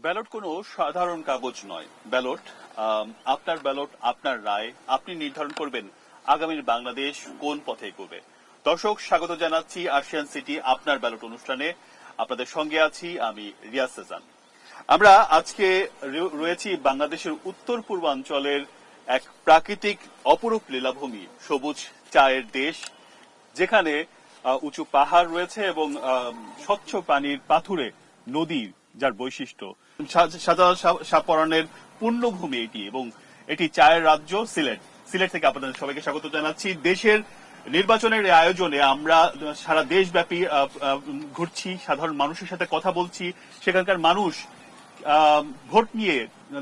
Ballot কোনো সাধারণ কাগজ নয়। ব্যালট আপনার ব্যালট, আপনার রায়। আপনি নির্ধারণ করবেন আগামীর বাংলাদেশ কোন পথে এগোবে। দর্শক, স্বাগত জানাচ্ছি আশিয়ান সিটি আপনার ব্যালট অনুষ্ঠানে। আপনাদের সঙ্গে আছি আমি রিয়াজ সেজান। আমরা আজকে রয়েছি বাংলাদেশের উত্তর পূর্বাঞ্চলের এক প্রাকৃতিক অপরূপ লীলাভূমি, সবুজ চায়ের দেশ, যেখানে উঁচু পাহাড় রয়েছে এবং স্বচ্ছ পানির পাথুরে নদী, যার বৈশিষ্ট্য সাদা পরাণের পুণ্যভূমি এটি, এবং এটি চায়ের রাজ্য সিলেট। সিলেট থেকে আপনাদের সবাইকে স্বাগত জানাচ্ছি। দেশের নির্বাচনের এই আয়োজনে আমরা সারা দেশব্যাপী ঘুরছি, সাধারণ মানুষের সাথে কথা বলছি। সেখানকার মানুষ ভোট নিয়ে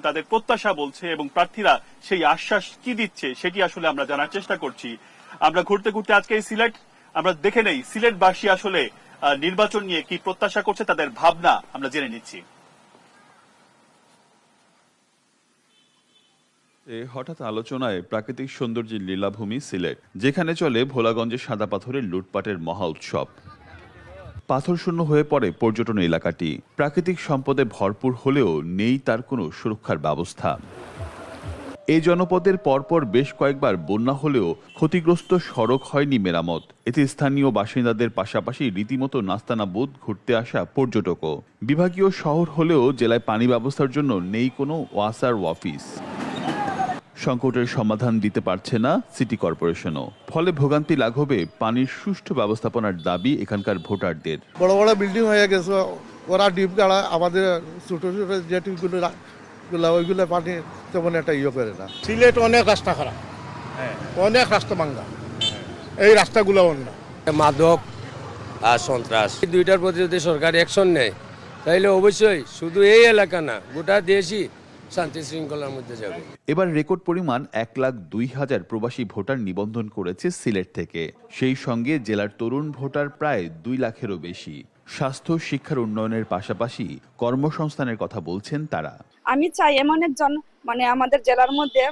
তাদের প্রত্যাশা বলছে এবং প্রার্থীরা সেই আশ্বাস কি দিচ্ছে সেটি আসলে আমরা জানার চেষ্টা করছি। আমরা ঘুরতে ঘুরতে আজকে এই সিলেট আমরা দেখে নেই সিলেটবাসী আসলে নির্বাচন নিয়ে কি প্রত্যাশা করছে, তাদের ভাবনা আমরা জেনে নিচ্ছি। হঠাৎ আলোচনায় প্রাকৃতিক সৌন্দর্যের লীলাভূমি সিলেট, যেখানে চলে ভোলাগঞ্জের সাদা পাথরের লুটপাটের মহা উৎসব। পাথর শূন্য হয়ে পড়ে পর্যটন এলাকাটি। প্রাকৃতিক সম্পদে ভরপুর হলেও নেই তার কোনো সুরক্ষার ব্যবস্থা। এই জনপদের পরপর বেশ কয়েকবার বন্যা হলেও ক্ষতিগ্রস্ত সড়ক হয়নি মেরামত। এতে স্থানীয় বাসিন্দাদের পাশাপাশি রীতিমতো নাস্তানাবুদ ঘুরতে আসা পর্যটকও। বিভাগীয় শহর হলেও জেলায় পানি ব্যবস্থার জন্য নেই কোনো ওয়াসার অফিস। সংকটের সমাধান দিতে পারছে না সিটি কর্পোরেশনও। ফলে ভোগান্তি লাঘবে পানির সুষ্ঠু ব্যবস্থাপনার দাবি এখানকার ভোটারদের। বড় বড় বিল্ডিং হয়ে গেছে, ওরা ডিপ গাড়া, আমাদের ছোট ছোট যে টিপগুলো ওইগুলো পানি তেমন একটা ইয়ে করে না। সিলেট অনেক রাস্তা খারাপ, অনেক রাস্তা ভাঙ্গা, এই রাস্তাগুলো অন্য। মাদক আর সন্ত্রাস দুইটার প্রতি যদি সরকার অ্যাকশন নেয় তাহলে অবশ্যই শুধু এই এলাকা না, গোটা দেশই শান্তি শৃঙ্খলার মধ্যে যাবে। এবার রেকর্ড পরিমাণ 1,02,000 প্রবাসী ভোটার নিবন্ধন করেছে সিলেট থেকে। সেই সঙ্গে জেলার তরুণ ভোটার প্রায় 2 লাখেরও বেশি। স্বাস্থ্য শিক্ষার উন্নয়নের পাশাপাশি কর্মসংস্থানের কথা বলছেন তারা। আমি চাই এমন একজন আমাদের জেলার মধ্যে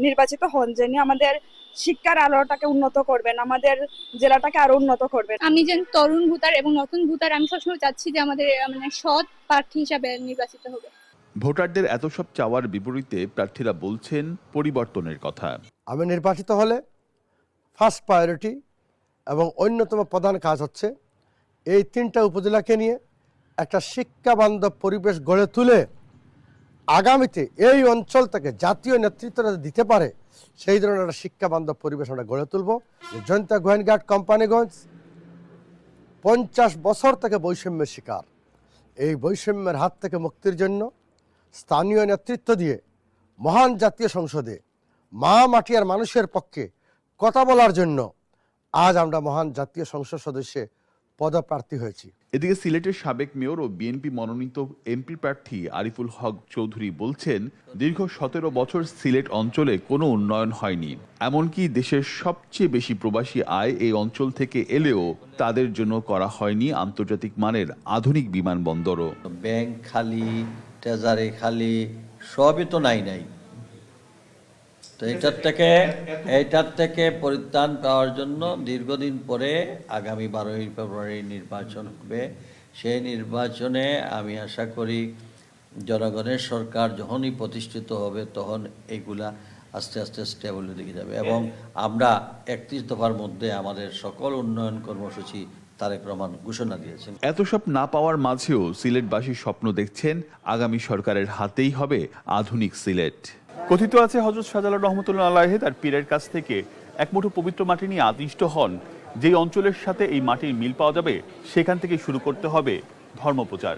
নির্বাচিত হন, যিনি আমাদের শিক্ষার আলোটাকে উন্নত করবেন, আমাদের জেলাটাকে আরো উন্নত করবেন। আমি যেন তরুণ ভোটার এবং নতুন ভোটার, আমি সবসময় চাচ্ছি যে আমাদের সৎ প্রার্থী হিসাবে নির্বাচিত হবে। ভোটারদের এত সব চাওয়ার বিপরীতে প্রার্থীরা বলছেন পরিবর্তনের কথা। আমি নির্বাচিত হলে ফার্স্ট প্রায়োরিটি এবং অন্যতম প্রধান কাজ হচ্ছে এই 3টা উপজেলাকে নিয়ে একটা শিক্ষাবান্ধব পরিবেশ গড়ে তুলে আগামীতে এই অঞ্চল থেকে জাতীয় নেতৃত্বরা দিতে পারে সেই ধরনের একটা শিক্ষাবান্ধব পরিবেশ আমরা গড়ে তুলব। জয়ন্তা গোয়েনঘাট কোম্পানিগঞ্জ 50 বছর থেকে বৈষম্যের শিকার। এই বৈষম্যের হাত থেকে মুক্তির জন্য স্থানীয় নেতৃত্ব দিয়ে মহান জাতীয় সংসদে মা মাটিয়ার মানুষের পক্ষে কথা বলার জন্য আজ আমরা মহান জাতীয় সংসদ সদস্যে পদপ্রার্থী হয়েছি। এদিকে সিলেটের সাবেক মেয়র ও বিএনপি মনোনীত এমপি প্রার্থী আরিফুল হক চৌধুরী বলছেন, দীর্ঘ 17 বছর সিলেট অঞ্চলে কোনো উন্নয়ন হয়নি। এমনকি দেশের সবচেয়ে বেশি প্রবাসী আয় এই অঞ্চল থেকে এলেও তাদের জন্য করা হয়নি আন্তর্জাতিক মানের আধুনিক বিমানবন্দরও। ব্যাংক খালি, ট্রেজারি খালি, সবই তো নাই। তো এটার থেকে পরিত্রাণ পাওয়ার জন্য দীর্ঘদিন পরে আগামী 12ই ফেব্রুয়ারি নির্বাচন হবে। সেই নির্বাচনে আমি আশা করি জনগণের সরকার যখনই প্রতিষ্ঠিত হবে তখন এগুলা আস্তে আস্তে স্টেবলের দিকে যাবে এবং আমরা 31 দফার মধ্যে আমাদের সকল উন্নয়ন কর্মসূচি তারেক রহমান ঘোষণা দিয়েছেন। এত সব না পাওয়ার মাঝেও সিলেটবাসী স্বপ্ন দেখছেন আগামী সরকারের হাতেই হবে আধুনিক সিলেট। কথিত আছে হযরত শাহজালাল রহমতুল্লাহ আলাইহি তার পীরের কাছ থেকে এক মুঠো পবিত্র মাটি নিয়ে আদিষ্ট হন। যেই অঞ্চলের সাথে এই মাটির মিল পাওয়া যাবে সেখান থেকে শুরু করতে হবে ধর্মপ্রচার।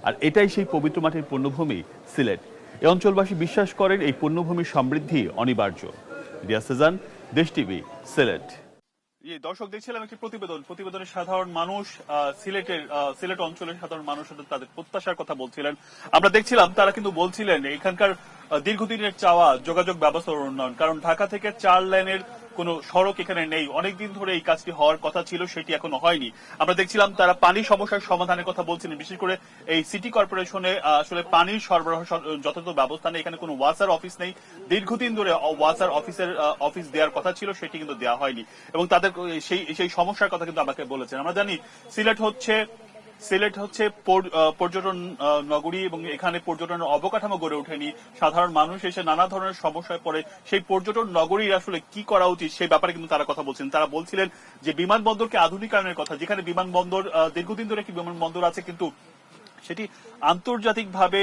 আর এটাই সেই পবিত্র মাটির পুণ্যভূমি সিলেট। এই অঞ্চলবাসী বিশ্বাস করেন এই পুণ্যভূমির সমৃদ্ধি অনিবার্য। রিয়াজ সেজান, দেশ টিভি, সিলেট। দর্শক, দেখছিলাম একটি প্রতিবেদনে সাধারণ মানুষ সিলেট অঞ্চলের সাধারণ মানুষ তাদের প্রত্যাশার কথা বলছিলেন। আমরা দেখছিলাম তারা কিন্তু বলছিলেন এখানকার দীর্ঘদিনের চাওয়া যোগাযোগ ব্যবস্থার উন্নয়ন, কারণ ঢাকা থেকে 4 লেনের কোনো সড়ক এখানে নেই। অনেকদিন ধরে এই কাজটি হওয়ার কথা ছিল, সেটি এখনো হয়নি। আমরা দেখছিলাম তারা পানি সমস্যার সমাধানের কথা বলছিলেন, বিশেষ করে এই সিটি কর্পোরেশনে আসলে পানির সরবরাহ যথাযথ ব্যবস্থা নেই। এখানে কোনো ওয়াসার অফিস নেই। দীর্ঘদিন ধরে ওয়াসার অফিস দেওয়ার কথা ছিল, সেটি কিন্তু দেওয়া হয়নি এবং তাদের সেই সমস্যার কথা কিন্তু আমাকে বলেছেন। আমরা জানি সিলেট হচ্ছে সিলেট হচ্ছে পর্যটন নগরী এবং এখানে পর্যটনের অবকাঠামো গড়ে ওঠেনি। সাধারণ মানুষ এসে নানা ধরনের সমস্যায় পড়ে। সেই পর্যটন নগরীর আসলে কি করা উচিত সেই ব্যাপারে কিন্তু তারা কথা বলছেন। তারা বলছিলেন যে বিমানবন্দরকে আধুনিকায়নের কথা, যেখানে বিমানবন্দর দীর্ঘদিন ধরে একটি বিমানবন্দর আছে কিন্তু সেটি আন্তর্জাতিকভাবে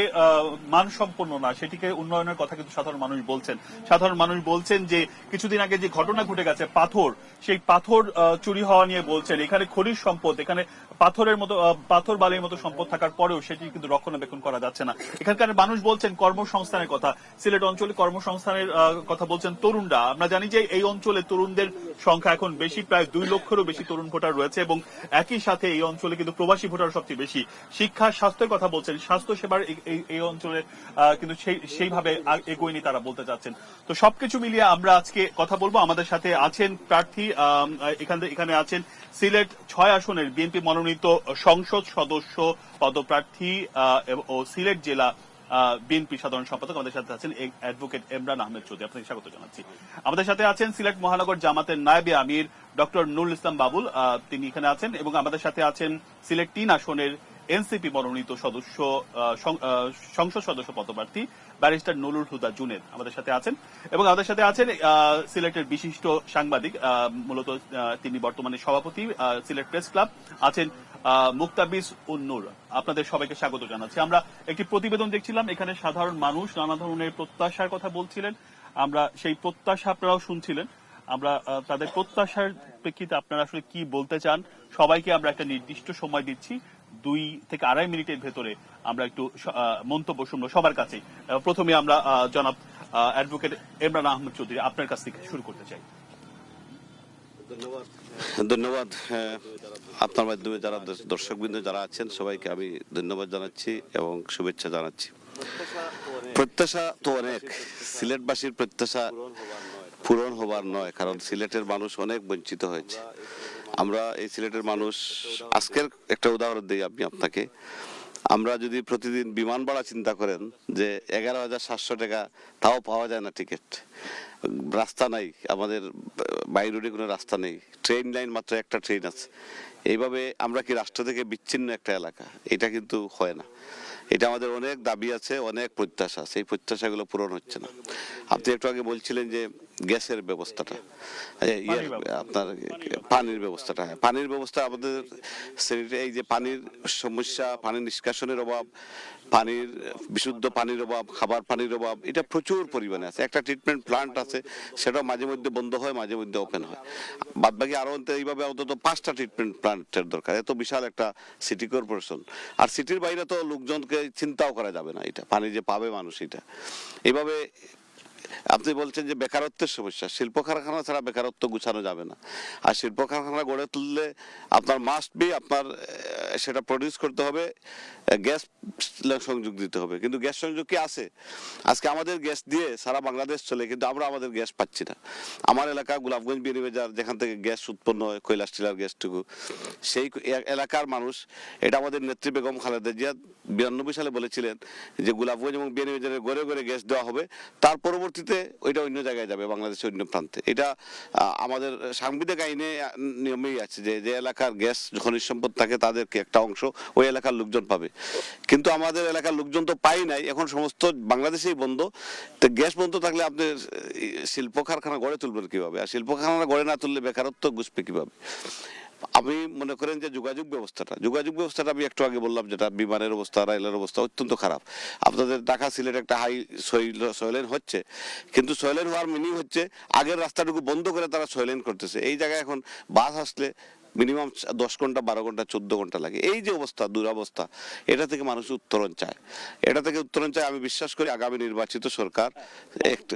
মানসম্পন্ন না, সেটিকে উন্নয়নের কথা কিন্তু সাধারণ মানুষ বলছেন। সাধারণ মানুষ বলছেন যে কিছুদিন আগে যে ঘটনা ঘটে গেছে পাথর, সেই পাথর চুরি হওয়া নিয়ে বলছেন। এখানে খনিজ সম্পদ, এখানে পাথরের মতো পাথর বালির মতো সম্পদ থাকার পরেও সেটি কিন্তু রক্ষণাবেক্ষণ করা যাচ্ছে না। এখানকার মানুষ বলছেন কর্মসংস্থানের কথা, সিলেট অঞ্চলে কর্মসংস্থানের কথা বলছেন তরুণরা। আমরা জানি যে এই অঞ্চলে তরুণদের সংখ্যা এখন বেশি, প্রায় 2 লক্ষেরও বেশি তরুণ ভোটার রয়েছে এবং একই সাথে এই অঞ্চলে কিন্তু প্রবাসী ভোটার সবচেয়ে বেশি। শিক্ষা স্বাস্থ্যের কথা বলছেন, স্বাস্থ্য সেবার এই অঞ্চলে কিন্তু সেইভাবে এগোয়নি তারা বলতে চাচ্ছেন। তো সবকিছু মিলিয়ে আমরা আজকে কথা বলবো। আমাদের সাথে আছেন প্রার্থী, এখানে আছেন সিলেট 6 আসনের বিএনপি মনোনীত সংসদ সদস্য পদপ্রার্থী ও সিলেট জেলা বিএনপি সাধারণ সম্পাদক। আমাদের সাথে আছেন অ্যাডভোকেট এমরান আহমেদ চৌধুরী, আপনাকে স্বাগত জানাচ্ছি। আমাদের সাথে আছেন সিলেট মহানগর জামাতের নায়েবে আমির ডক্টর নুরুল ইসলাম বাবুল, তিনি এখানে আছেন। এবং আমাদের সাথে আছেন সিলেট 3 আসনের এনসিপি মনোনীত সংসদ সদস্য পদপ্রার্থী ব্যারিস্টার নুরুল হুদা জুনেদ আমাদের সাথে আছেন। এবং আমাদের সাথে আছেন সিলেটের বিশিষ্ট সাংবাদিক, মূলত তিনি বর্তমানে সভাপতি সিলেট প্রেস ক্লাব, আছেন মুক্তাবিজ উন-নূর। আপনাদের সবাইকে স্বাগত জানাচ্ছি। আমরা একটি প্রতিবেদন দেখছিলাম, এখানে সাধারণ মানুষ নানা ধরনের প্রত্যাশার কথা বলছিলেন। আমরা সেই প্রত্যাশা আপনারাও শুনছিলেন। আমরা তাদের প্রত্যাশার প্রেক্ষিতে আপনারা আসলে কি বলতে চান, সবাইকে আমরা একটা নির্দিষ্ট সময় দিচ্ছি, 2 থেকে 2.5 মিনিটের ভেতরে আমরা একটু মন্তব্য শুনবো সবার কাছে। প্রথমে আমরা জনাব অ্যাডভোকেট এমরান আহমেদ চৌধুরী, আপনার কাছ থেকে শুরু করতে চাই। ধন্যবাদ। আপনার মাধ্যমে যারা দর্শকবৃন্দ যারা আছেন সবাইকে আমি ধন্যবাদ জানাচ্ছি এবং শুভেচ্ছা জানাচ্ছি। প্রত্যাশা তো অনেক, সিলেটবাসীর প্রত্যাশা পূরণ হবার নয়, কারণ সিলেটের মানুষ অনেক বঞ্চিত হয়েছে। আমরা এই সিলেটের মানুষ, আজকের একটা উদাহরণ দিই আমি আপনাকে। আমরা যদি প্রতিদিন বিমান ভাড়া চিন্তা করেন যে 11,700 টাকা, তাও পাওয়া যায় না টিকিট। রাস্তা নাই, আমাদের বাই রোডে কোনো রাস্তা নেই, ট্রেন লাইন মাত্র একটা ট্রেন আছে। এইভাবে আমরা কি রাষ্ট্র থেকে বিচ্ছিন্ন একটা এলাকা? এটা কিন্তু হয় না। এটা আমাদের অনেক দাবি আছে, অনেক প্রত্যাশা, সেই প্রত্যাশাগুলো পূরণ হচ্ছে না। আপনি একটু আগে বলছিলেন যে গ্যাসের ব্যবস্থাটা, আপনার পানির ব্যবস্থাটা, পানির ব্যবস্থা আমাদের এই যে পানির সমস্যা, পানি নিষ্কাশনের অভাব, পানির বিশুদ্ধ পানির অভাব, খাবার পানির অভাব, এটা প্রচুর পরিমাণে আছে। একটা ট্রিটমেন্ট প্লান্ট আছে, সেটা মাঝে মধ্যে বন্ধ হয়, মাঝে মধ্যে ওপেন হয়। বাদ বাকি আরো এইভাবে অন্তত 5টা ট্রিটমেন্ট প্লান্টের দরকার। এত বিশাল একটা সিটি কর্পোরেশন, আর সিটির বাইরে তো লোকজনকে চিন্তাও করা যাবে না, এটা পানি যে পাবে মানুষ। এটা এইভাবে আপনি বলছেন যে বেকারত্বের সমস্যা, শিল্প কারখানা ছাড়া বেকারত্ব গুছানো যাবে না। আর শিল্প কারখানা গড়ে তুললে আপনার মাস্ট বি আপনার সেটা প্রডিউস করতে হবে, গ্যাস সংযোগ দিতে হবে। কিন্তু গ্যাস সংযোগ কি আছে? আজকে আমাদের গ্যাস দিয়ে সারা বাংলাদেশ চলে, কিন্তু আমরা আমাদের গ্যাস পাচ্ছি না। আমার এলাকা গোলাপগঞ্জ বিয়ানীবাজার, যেখান থেকে গ্যাস উৎপন্ন হয়, কৈলাস টিলার গ্যাসটুকু, সেই এলাকার মানুষ, এটা আমাদের নেত্রী বেগম খালেদা জিয়া 92 সালে বলেছিলেন যে গোলাপগঞ্জ এবং বিয়ানীবাজারে ঘরে ঘরে গ্যাস দেওয়া হবে, তার পরবর্তীতে ওইটা অন্য জায়গায় যাবে, বাংলাদেশের অন্য প্রান্তে। এটা আমাদের সাংবিধানিক আইনে নিয়মেই আছে যে যে এলাকার গ্যাস খনিজ সম্পদ থাকে তাদেরকে একটা অংশ ওই এলাকার লোকজন পাবে। কিন্তু আমাদের এলাকার লোকজন তো পাই নাই, এখন সমস্ত বাংলাদেশেই বন্ধ। তো গ্যাস বন্ধ থাকলে আপনি শিল্প কারখানা গড়ে তুলবেন কিভাবে? আর শিল্প কারখানা গড়ে না তুললে বেকারত্ব ঘুষবে কিভাবে? আমি মনে করেন যে যোগাযোগ ব্যবস্থাটা আমি একটু আগে বললাম, যেটা বিমানের অবস্থা, রেলের অবস্থা অত্যন্ত খারাপ। আপনাদের ঢাকা সিলেট একটা হাই 6 লেন হচ্ছে, কিন্তু 6 লেন হওয়ার মিনিং হচ্ছে আগের রাস্তাটুকু বন্ধ করে তারা 6 লেন করতেছে। এই জায়গায় এখন বাস আসলে মিনিমাম 10 ঘন্টা, 12 ঘন্টা, 14 ঘন্টা লাগে। এই যে অবস্থা, দুরবস্থা, এটা থেকে মানুষ উত্তরণ চায়। আমি বিশ্বাস করি আগামী নির্বাচিত সরকার একটু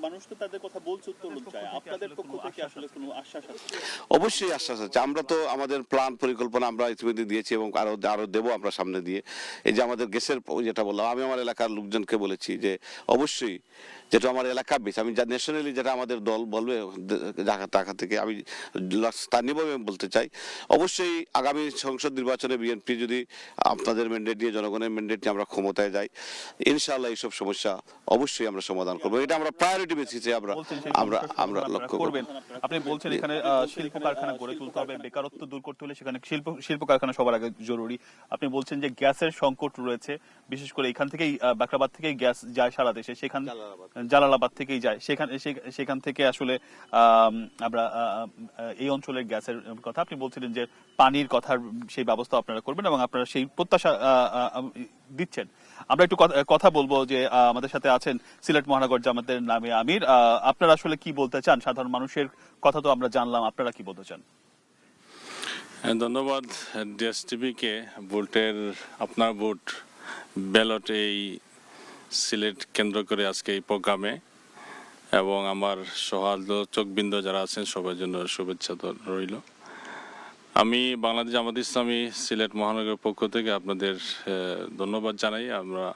মানুষ তো তাদের কথা বলছে, উত্তরণ চায়। আপনাদের পক্ষ থেকে আসলে কোনো আশ্বাস আছে? অবশ্যই আশ্বাস আছে। আমরা তো আমাদের প্ল্যান পরিকল্পনা আমরা ইতিমধ্যে দিয়েছি এবং আরো দেবো আমরা সামনে দিয়ে। এই যে আমাদের গ্যাসের যেটা বললাম, আমি আমার এলাকার লোকজনকে বলেছি যে অবশ্যই, যেটা আমার এলাকা বেশ, আমি যা ন্যাশনালি যেটা আমাদের দল বলবে ঢাকা থেকে, আমি স্থানীয়ভাবে আমি বলতে চাই, অবশ্যই আগামী সংসদ নির্বাচনে বিএনপি যদি আপনাদের ম্যান্ডেট নিয়ে, জনগণের ম্যান্ডেট নিয়ে আমরা ক্ষমতায় যাই, ইনশাআল্লাহ এইসব সমস্যা অবশ্যই আমরা সমাধান করবো। এটা আমরা প্রায়োরিটি বেসিসে আমরা বলছেন সেই আমরা সমস্যার আমরা সমাধান লক্ষ্য আপনারা করব। করবেন। আপনি বলছেন এখানে শিল্প কারখানা গড়ে তুলতে হবে, বেকারত্ব দূর করতে হলে সেখানে শিল্প কারখানা সবার আগে জরুরি। আপনি বলছেন যে গ্যাসের সংকট রয়েছে, বিশেষ করে এখান থেকেই বাকরাবাদ থেকেই গ্যাস যায় সারা দেশে, সেখান জালালাবাদ থেকেই যায়, সেখান থেকে আসলে আমরা এই অঞ্চলের গ্যাসের কথা আপনি বলছিলেন যে পানির কথার সেই ব্যবস্থা আপনারা করবেন এবং আপনারা সেই প্রত্যাশা দিচ্ছেন। আমরা একটু কথা বলবো যে আমাদের সাথে আছেন সিলেট মহানগর জামাতের নামে আমির। আপনারা আসলে কি বলতে চান? সাধারণ মানুষের কথা তো আমরা জানলাম, আপনারা কি বলতে চান? ধন্যবাদ ডিএসটিভিকে। আপনার ভোট ব্যালট এই সিলেট কেন্দ্র করে আজকে এই প্রোগ্রামে, এবং আমার সহালোচকবৃন্দ যারা আছেন সবার জন্য শুভেচ্ছা তো রইল। আমি বাংলাদেশ জামাত ইসলামী সিলেট মহানগরের পক্ষ থেকে আপনাদের ধন্যবাদ জানাই আমরা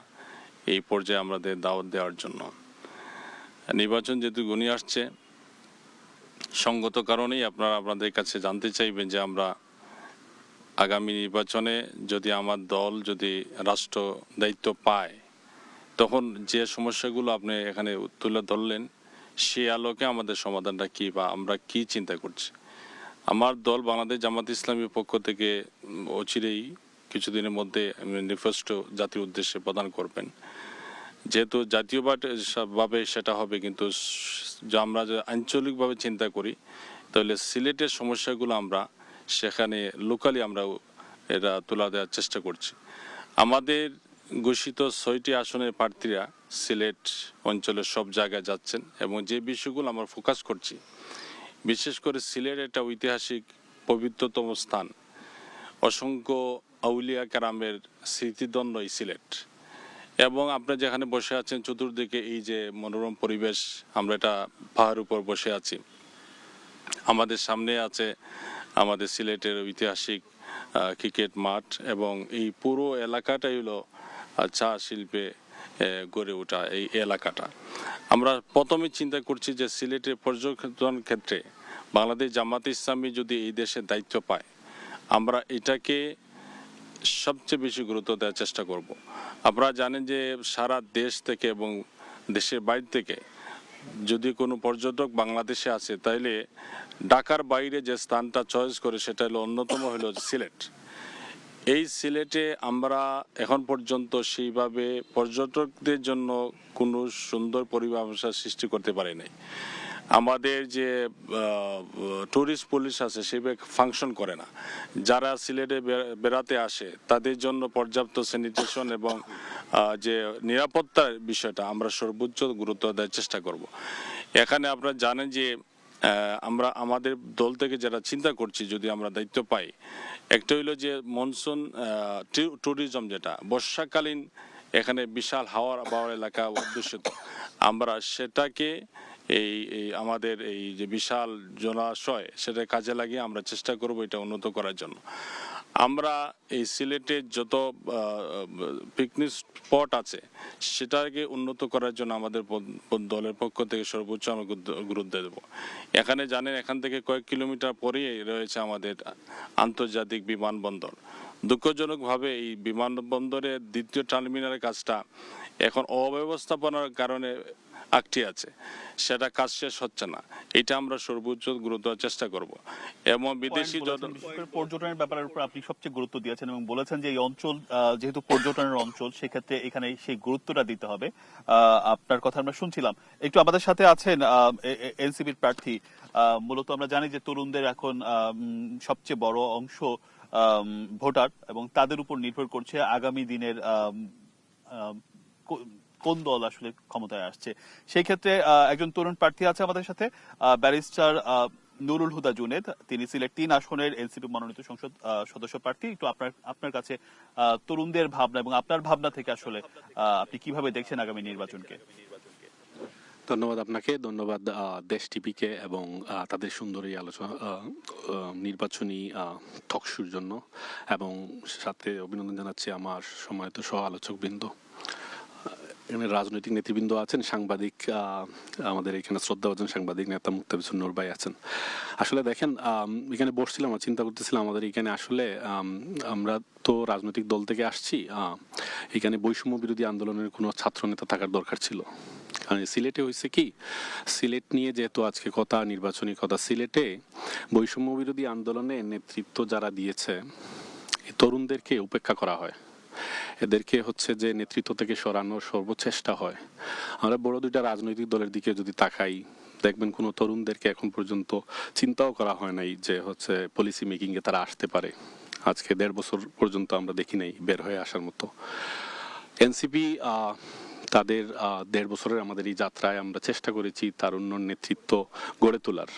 এই পর্যায়ে আমাদের দাওয়াত দেওয়ার জন্য। নির্বাচন যেহেতু ঘনিয়ে আসছে, সঙ্গত কারণেই আপনারা আপনাদের কাছে জানতে চাইবেন যে আমরা আগামী নির্বাচনে যদি আমার দল যদি রাষ্ট্র দায়িত্ব পায়, তখন যে সমস্যাগুলো আপনি এখানে তুলে ধরলেন সেই আলোকে আমাদের সমাধানটা কি বা আমরা কি চিন্তা করছি। আমার দল বাংলাদেশ জামাত ইসলামীর পক্ষ থেকে অচিরেই কিছুদিনের মধ্যে ম্যানিফেস্টো জাতির উদ্দেশ্যে প্রদান করবেন। যেহেতু জাতীয়ভাবে সেটা হবে, কিন্তু আমরা যে আঞ্চলিকভাবে চিন্তা করি তাহলে সিলেটের সমস্যাগুলো আমরা সেখানে লোকালি আমরা এটা তুলে দেওয়ার চেষ্টা করছি। আমাদের ঘোষিত 6টি আসনের প্রার্থীরা সিলেট অঞ্চলের সব জায়গায় যাচ্ছেন এবং যে বিষয়গুলো আমরা ফোকাস করছি, বিশেষ করে সিলেট একটা ঐতিহাসিক পবিত্রতম স্থান, অসংখ্য আউলিয়া কেরামের স্মৃতিদণ্ড এই সিলেট, এবং আপনারা যেখানে বসে আছেন চতুর্দিকে এই যে মনোরম পরিবেশ, আমরা এটা পাহাড়ের উপর বসে আছি, আমাদের সামনে আছে আমাদের সিলেটের ঐতিহাসিক ক্রিকেট মাঠ, এবং এই পুরো এলাকাটাই হলো চা শিল্পে গড়ে ওঠা এই এলাকাটা। আমরা প্রথমে চিন্তা করছি যে সিলেটের পর্যটন ক্ষেত্রে বাংলাদেশ জামাত ইসলামী যদি এই দেশের দায়িত্ব পায়, আমরা এটাকে সবচেয়ে বেশি গুরুত্ব দেওয়ার চেষ্টা করব। আপনারা জানেন যে সারা দেশ থেকে এবং দেশের বাইরে থেকে যদি কোনো পর্যটক বাংলাদেশে আসে, তাইলে ঢাকার বাইরে যে স্থানটা চয়েস করে সেটা হলো অন্যতম হলো সিলেট। এই সিলেটে আমরা এখন পর্যন্ত সেইভাবে পর্যটকদের জন্য কোনো সুন্দর পরিবেশ সৃষ্টি করতে পারি নাই। আমাদের যে ট্যুরিস্ট পুলিশ আছে সেভাবে ফাংশন করে না। যারা সিলেটে বেড়াতে আসে তাদের জন্য পর্যাপ্ত স্যানিটেশন এবং যে নিরাপত্তার বিষয়টা আমরা সর্বোচ্চ গুরুত্ব দেওয়ার চেষ্টা করব। এখানে আপনারা জানেন যে আমরা আমাদের দল থেকে যারা চিন্তা করছি যদি আমরা দায়িত্ব পাই, একটা হইলো যে মনসুন ট্যুরিজম, যেটা বর্ষাকালীন এখানে বিশাল হাওয়ার এলাকা অধ্যুষিত, আমরা সেটাকে এই আমাদের এই যে বিশাল জলাশয় সেটা কাজে লাগিয়ে আমরা চেষ্টা করব এটা উন্নত করার জন্য। আমরা এই সিলেটের যত পিকনিক স্পট আছে সেটাকে উন্নত করার জন্য আমাদের দলের পক্ষ থেকে সর্বোচ্চ আমরা গুরুত্ব দেব। এখানে জানেন এখান থেকে কয়েক কিলোমিটার পরেই রয়েছে আমাদের আন্তর্জাতিক বিমানবন্দর। দুঃখজনকভাবে এই বিমানবন্দরের দ্বিতীয় টার্মিনালের কাজটা এখন অব্যবস্থাপনার কারণে আটকে আছে, সেটা কাজ শেষ হচ্ছে না। এটা আমরা সর্বোচ্চ গুরুত্ব চেষ্টা করব। এবং বিদেশি পর্যটনের ব্যাপারের উপর আপনি সবচেয়ে গুরুত্ব দিয়েছেন এবং বলেছেন যে এই অঞ্চল যেহেতু পর্যটনের অঞ্চল, সেক্ষেত্রে এখানে সেই গুরুত্বটা দিতে হবে। আপনার কথা আমরা শুনছিলাম। একটু আমাদের সাথে আছেন এনসিপির প্রার্থী। মূলত আমরা জানি যে তরুণদের এখন সবচেয়ে বড় অংশ ভোটার, এবং তাদের উপর নির্ভর করছে আগামী দিনের কোন দল আসলে ক্ষমতায় আসছে। সেই ক্ষেত্রে একজন তরুণ প্রার্থী আছে আমাদের সাথে, ব্যারিস্টার নুরুল হুদা জুনেদ। তিনি সিলেট 3 আসনের এনসিপি মনোনীত সংসদ সদস্য প্রার্থী। একটু আপনার কাছে তরুণদের ভাবনা এবং আপনার ভাবনা থেকে আসলে আপনি কিভাবে দেখছেন আগামী নির্বাচনকে? ধন্যবাদ আপনাকে, ধন্যবাদ দেশ টিভিকে এবং তাদের সুন্দর এই আলোচনা নির্বাচনী টকশোর জন্য, এবং সাথে অভিনন্দন জানাচ্ছি আমার সম্মানিত সহ আলোচকবৃন্দ। এখানে রাজনৈতিক নেতৃবৃন্দ আছেন, সাংবাদিক, আমাদের এখানে শ্রদ্ধাভাজন সাংবাদিক নেতা মুক্তাবিসুর নূর ভাই আছেন। আসলে দেখেন, এখানে বসছিলাম আর চিন্তা করতেছিলাম, আমাদের এখানে আসলে আমরা তো রাজনৈতিক দল থেকে আসছি, এখানে বৈষম্য বিরোধী আন্দোলনের কোনো ছাত্র নেতা থাকার দরকার ছিল। কারণ সিলেটে হয়েছে কি, সিলেট নিয়ে যেহেতু আজকে কথা, নির্বাচনী কথা, সিলেটে বৈষম্য বিরোধী আন্দোলনে নেতৃত্ব যারা দিয়েছে এই তরুণদেরকে উপেক্ষা করা হয়, এদেরকে হচ্ছে যে নেতৃত্ব থেকে সরানোর সর্বচেষ্টা হয়। আমরা বড় দুইটা রাজনৈতিক দলের দিকে যদি তাকাই, দেখবেন কোনো তরুণদেরকে এখন পর্যন্ত চিন্তাও করা হয় নাই যে হচ্ছে পলিসি মেকিং এ তারা আসতে পারে। আজকে 1.5 বছর পর্যন্ত আমরা দেখি নাই বের হয়ে আসার মতো। এনসিপি তাদের 1.5 বছরের আমাদের এই যাত্রায় আমরা চেষ্টা করেছি তারুণ্য নেতৃত্ব গড়ে তোলার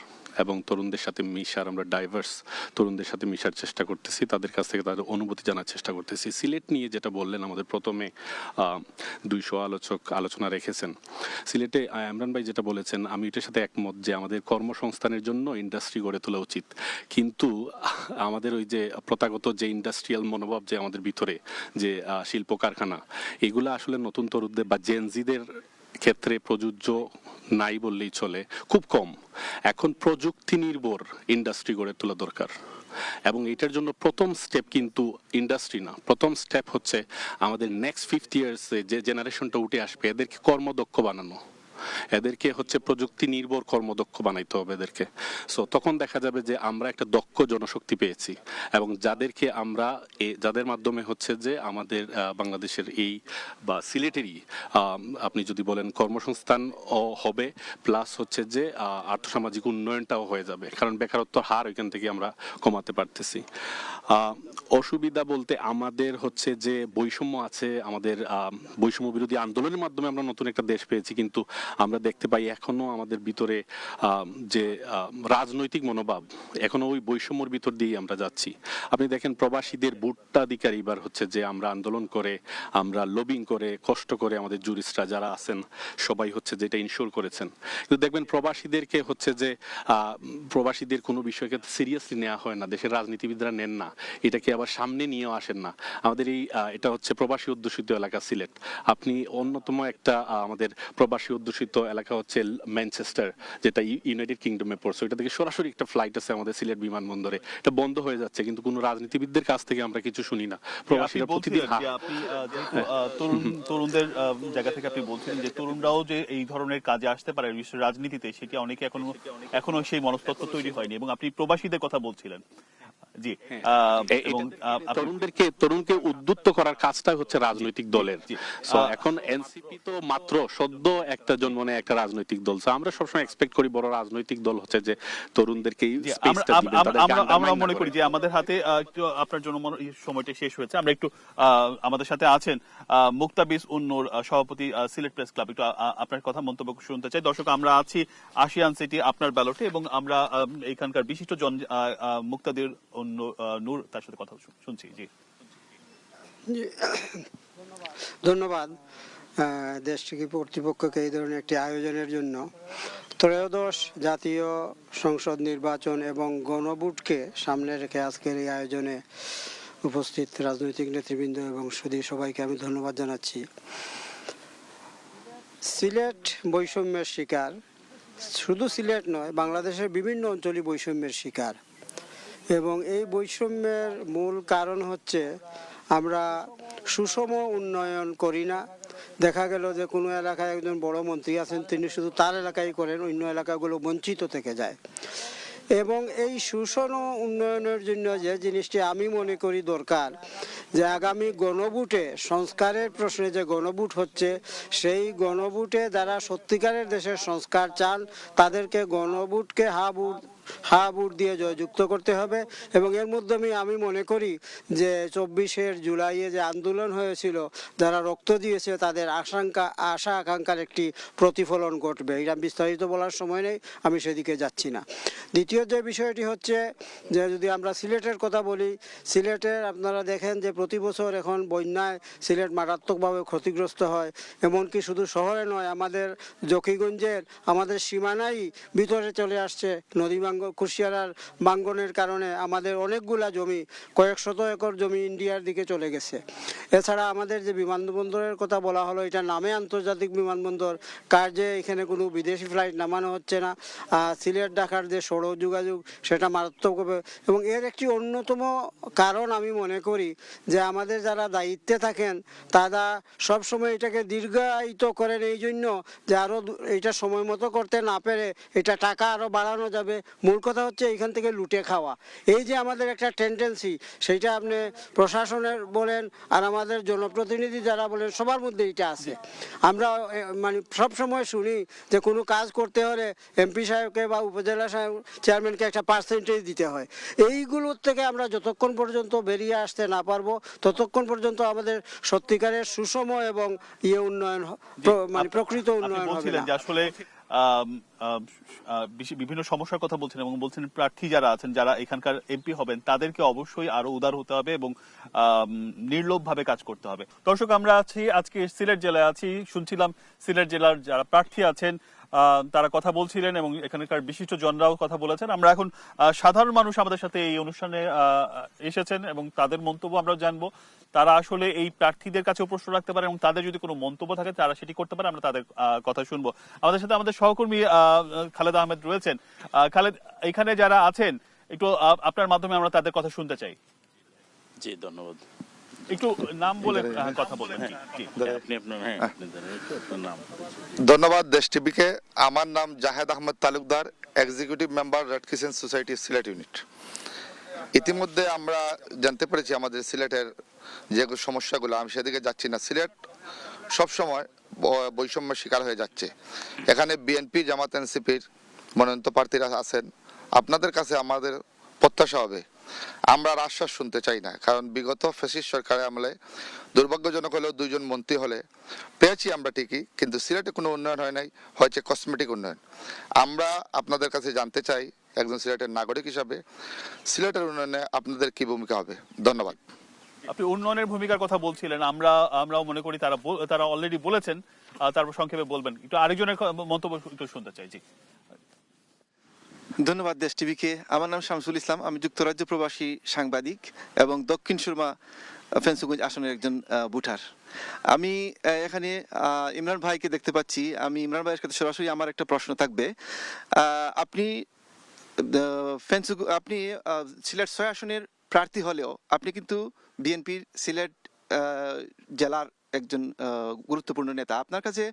এবং তরুণদের সাথে মিশার, আমরা ডাইভার্স তরুণদের সাথে মিশার চেষ্টা করতেছি, তাদের কাছ থেকে তাদের অনুভূতি জানার চেষ্টা করতেছি। সিলেট নিয়ে যেটা বললেন, আমাদের প্রথমে 200 আলোচক আলোচনা রেখেছেন। সিলেটে ইমরান ভাই যেটা বলেছেন, আমি এটার সাথে একমত যে আমাদের কর্মসংস্থানের জন্য ইন্ডাস্ট্রি গড়ে তোলা উচিত, কিন্তু আমাদের ওই যে প্রথাগত যে ইন্ডাস্ট্রিয়াল মনোভাব যে আমাদের ভিতরে যে শিল্প কারখানা, এগুলো আসলে নতুন তরুণদের বা জেনজিদের ক্ষেত্রে প্রযোজ্য নাই বললেই চলে, খুব কম। এখন প্রযুক্তি নির্ভর ইন্ডাস্ট্রি গড়ে তোলা দরকার, এবং এটার জন্য প্রথম স্টেপ কিন্তু ইন্ডাস্ট্রি না, প্রথম স্টেপ হচ্ছে আমাদের নেক্সট 50 ইয়ার্সে যে জেনারেশনটা উঠে আসবে এদেরকে কর্মদক্ষ বানানো, এদেরকে হচ্ছে প্রযুক্তি নির্ভর কর্মদক্ষ বানাইতে হবে এদেরকে। সো তখন দেখা যাবে যে আমরা একটা দক্ষ জনশক্তি পেয়েছি, এবং যাদেরকে আমরা যাদের মাধ্যমে হচ্ছে যে আমাদের বাংলাদেশের এই বা সিলেটেরই আপনি যদি বলেন কর্মসংস্থান হবে, প্লাস হচ্ছে যে আর্থসামাজিক উন্নয়নটাও হয়ে যাবে, কারণ বেকারত্বের হার ওইখান থেকে আমরা কমাতে পারতেছি। অসুবিধা বলতে আমাদের হচ্ছে যে বৈষম্য আছে, আমাদের বৈষম্য বিরোধী আন্দোলনের মাধ্যমে আমরা নতুন একটা দেশ পেয়েছি, কিন্তু আমরা দেখতে পাই এখনো আমাদের ভিতরে যে রাজনৈতিক মনোভাব, এখনো ওই বৈষম্যর ভিতর দিয়ে আমরা যাচ্ছি। আপনি দেখেন প্রবাসীদের ভোটাধিকার এবার হচ্ছে যে আমরা আন্দোলন করে, আমরা লবিং করে, কষ্ট করে, আমাদের জুরিস্টরা যারা আছেন সবাই হচ্ছে যেটা ইনশিওর করেছেন, কিন্তু দেখবেন প্রবাসীদেরকে হচ্ছে যে প্রবাসীদের কোনো বিষয়কে সিরিয়াসলি নেওয়া হয় না, দেশের রাজনীতিবিদরা নেন না, এটাকে আবার সামনে নিয়েও আসেন না। আমাদের এই এটা হচ্ছে প্রবাসী অধ্যুষিত এলাকা সিলেট। আপনি অন্যতম একটা আমাদের প্রবাসী অধ্যুষিত এলাকা হচ্ছে ম্যানচেস্টার, যেটা ইউনাইটেড কিংডমে পড়ছে, ওইটা থেকে সরাসরি একটা ফ্লাইট আছে আমাদের সিলেট বিমানবন্দরে, এটা বন্ধ হয়ে যাচ্ছে, কিন্তু কোনো রাজনীতিবিদদের কাছ থেকে আমরা কিছু শুনি না। প্রবাসীরা প্রতিদিন তরুণদের জায়গা থেকে আপনি বলছেন যে তরুণরাও যে এই ধরনের কাজে আসতে পারে বিশ্বের রাজনীতিতে, সেটি অনেকে এখনো সেই মনস্তত্ত্ব তৈরি হয়নি, এবং আপনি প্রবাসীদের কথা বলছিলেন। জি, এবং তরুণকে উদ্বুদ্ধ করার কাজটা হচ্ছে রাজনৈতিক দলের। এখন এনসিপি তো মাত্র সদ্য একটা জন্ম নেয় একটা রাজনৈতিক দল, আমরা সবসময় এক্সপেক্ট করি বড় রাজনৈতিক দল হচ্ছে যে তরুণদেরকে আমরা মনে করি যে আমাদের হাতে একটু আপনার জন্য সময়টা শেষ হয়েছে। আমরা একটু আমাদের সাথে আছেন মুক্তাবিজ উন-নূর, সভাপতি সিলেট প্রেস ক্লাব, একটু আপনার কথা মন্তব্য শুনতে চাই। দর্শক, আমরা আছি আশিয়ান সিটি আপনার ব্যালটে, এবং আমরা এখানকার বিশিষ্ট জন মুক্তাদির নূর তার সাথে কথা শুনছি। জি, ধন্যবাদ দেশ টিভি কর্তৃপক্ষকে এই ধরনের একটি আয়োজনের জন্য। ত্রয়োদশ জাতীয় সংসদ নির্বাচন এবং গণভোটকে সামনে রেখে আজকের এই আয়োজনে উপস্থিত রাজনৈতিক নেতৃবৃন্দ এবং সুধী সবাইকে আমি ধন্যবাদ জানাচ্ছি। সিলেট বৈষম্যের শিকার, শুধু সিলেট নয়, বাংলাদেশের বিভিন্ন অঞ্চলই বৈষম্যের শিকার, এবং এই বৈষম্যের মূল কারণ হচ্ছে আমরা সুষম উন্নয়ন করি না। দেখা গেল যে কোনো এলাকায় একজন বড় মন্ত্রী আছেন, তিনি শুধু তার এলাকায় করেন, অন্য এলাকাগুলো বঞ্চিত থেকে যায়। এবং এই সুষম উন্নয়নের জন্য যে জিনিসটি আমি মনে করি দরকার, যে আগামী গণভোটে সংস্কারের প্রশ্নে যে গণভোট হচ্ছে, সেই গণভোটে যারা সত্যিকারের দেশের সংস্কার চান তাদেরকে গণভোটকে হা ভোট দিয়ে জয়যুক্ত করতে হবে। এবং এর মাধ্যমে আমি মনে করি যে 24শে জুলাইয়ে যে আন্দোলন হয়েছিল, যারা রক্ত দিয়েছে তাদের আশা আকাঙ্ক্ষার একটি প্রতিফলন ঘটবে। এটা বিস্তারিত বলার সময় নেই, আমি সেদিকে যাচ্ছি না। দ্বিতীয় যে বিষয়টি হচ্ছে যে যদি আমরা সিলেটের কথা বলি, সিলেটের আপনারা দেখেন যে প্রতি বছর এখন বন্যায় সিলেট মারাত্মকভাবে ক্ষতিগ্রস্ত হয়। এমনকি শুধু শহরে নয়, আমাদের জকিগঞ্জের আমাদের সীমানাই ভিতরে চলে আসছে। নদী কুশিয়ারার ভাঙ্গনের কারণে আমাদের অনেকগুলা জমি, কয়েক শত একর জমি ইন্ডিয়ার দিকে চলে গেছে। এছাড়া আমাদের যে বিমানবন্দরের কথা বলা হলো, এটা নামে আন্তর্জাতিক বিমানবন্দর, কাজে এখানে কোনো বিদেশি ফ্লাইট নামানো হচ্ছে না। সিলেট ঢাকার যে সড়ক যোগাযোগ সেটা মারাত্মকভাবে, এবং এর একটি অন্যতম কারণ আমি মনে করি যে আমাদের যারা দায়িত্বে থাকেন তারা সবসময় এটাকে দীর্ঘায়িত করেন, এই জন্য যে আরও এটা সময় মতো করতে না পেরে এটা টাকা আরও বাড়ানো যাবে। মূল কথা হচ্ছে এখান থেকে লুটে খাওয়া। এই যে আমাদের একটা টেন্ডেন্সি, সেইটা আপনি প্রশাসনের বলেন আর আমাদের জনপ্রতিনিধি যারা বলেন, সবার মধ্যে এটা আছে। আমরা মানে সবসময় শুনি যে কোনো কাজ করতে হলে এমপি সাহেবকে বা উপজেলা সাহেব চেয়ারম্যানকে একটা পার্সেন্টেজ দিতে হয়। এইগুলোর থেকে আমরা যতক্ষণ পর্যন্ত বেরিয়ে আসতে না পারবো ততক্ষণ পর্যন্ত আমাদের সত্যিকারের সুষম এবং উন্নয়ন, মানে প্রকৃত উন্নয়ন হবে বলছিলেন না। যে আসলে বিভিন্ন সমস্যার কথা বলছেন এবং বলছেন প্রার্থী যারা আছেন, যারা এখানকার এমপি হবেন, তাদেরকে অবশ্যই আরো উদার হতে হবে এবং নির্লোভ ভাবে কাজ করতে হবে। দর্শক, আমরা আছি আজকে সিলেট জেলায় আছি, শুনছিলাম সিলেট জেলার যারা প্রার্থী আছেন তারা কথা বলছিলেন এবং এখানকার বিশিষ্ট জনরাও কথা বলেছেন। আমরা এখন সাধারণ মানুষ আমাদের সাথে এই অনুষ্ঠানে এসেছেন এবং তাদের মন্তব্য আমরা জানবো। তারা আসলে এই প্রার্থীদের কাছেও প্রশ্ন রাখতে পারে এবং তাদের যদি কোনো মন্তব্য থাকে তারা সেটি করতে পারে, আমরা তাদের কথা শুনবো। আমাদের সাথে আমাদের সহকর্মী খালেদ আহমেদ রয়েছেন। খালেদ, এখানে যারা আছেন একটু আপনার মাধ্যমে আমরা তাদের কথা শুনতে চাই। জি, ধন্যবাদ। একটু নাম বলে কথা বলবেন। ধন্যবাদ দেশ টিভিকে। আমার নাম Zahed Ahmed Talukdar, executive member red crescent society Sylhet unit. ইতিমধ্যে আমরা জানতে পেরেছি আমাদের সিলেটের যে সমস্যাগুলো, আমি সেদিকে যাচ্ছি না। সিলেট সবসময় বৈষম্যের শিকার হয়ে যাচ্ছে। এখানে বিএনপি, জামাত, এনসিপির মনোনীত প্রার্থীরা আছেন। আপনাদের কাছে আমাদের প্রত্যাশা হবে, আমরা আর আশ্বাস শুনতে চাই না, কারণ বিগত ফ্যাসিস্ট সরকারের আমলে দুর্ভাগ্যজনক হলেও 2 জন মন্ত্রী হলে পেয়েছি আমরা ঠিকই, কিন্তু সিলেটে কোনো উন্নয়ন হয় নাই, হয়েছে কসমেটিক উন্নয়ন। আমরা আপনাদের কাছে জানতে চাই, একজন সিলেটের নাগরিক হিসাবে সিলেটের উন্নয়নে আপনাদের কি ভূমিকা হবে? ধন্যবাদ। আপনি উন্নয়নের ভূমিকার কথা বলছিলেন, আমরাও মনে করি তারা অলরেডি বলেছেন, তারপর সংক্ষেপে বলবেন। একটু আরেকজনের মন্তব্য একটু শুনতে চাই। জি, ধন্যবাদ দেশ টিভিকে। আমার নাম শামসুল ইসলাম, আমি যুক্তরাজ্য প্রবাসী সাংবাদিক এবং দক্ষিণ সুরমা ফেন্সুগঞ্জ আসনের একজন ভোটার। আমি এখানে ইমরান ভাইকে দেখতে পাচ্ছি। আমি ইমরান ভাইয়ের কাছে সরাসরি আমার একটা প্রশ্ন থাকবে। আপনি সিলেট 6 আসনের প্রার্থী হলেও আপনি কিন্তু বিএনপির সিলেট জেলার একজন গুরুত্বপূর্ণ নেতা। আপনার কাছে